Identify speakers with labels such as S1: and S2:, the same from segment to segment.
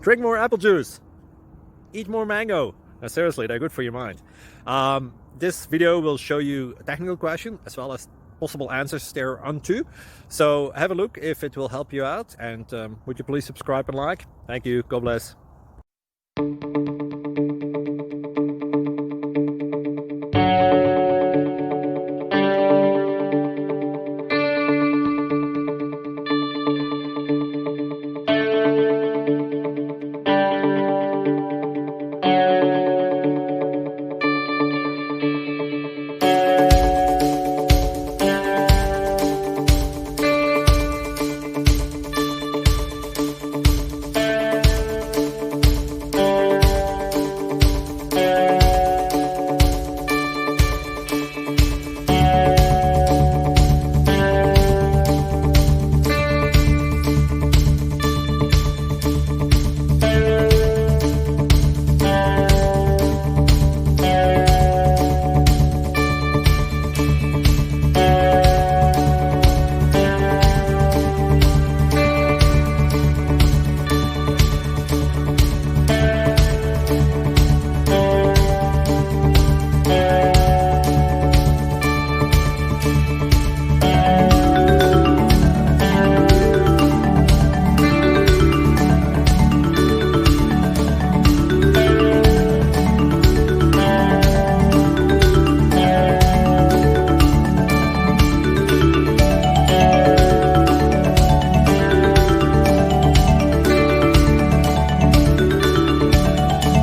S1: Drink more apple juice. Eat more mango. Now, seriously, they're good for your mind. This video will show you a technical question as well as possible answers thereunto. So have a look if it will help you out, and would you please subscribe and like? Thank you. God bless.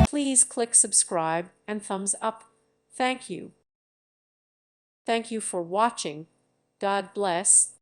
S2: Please click subscribe and thumbs up. Thank you. Thank you for watching. God bless.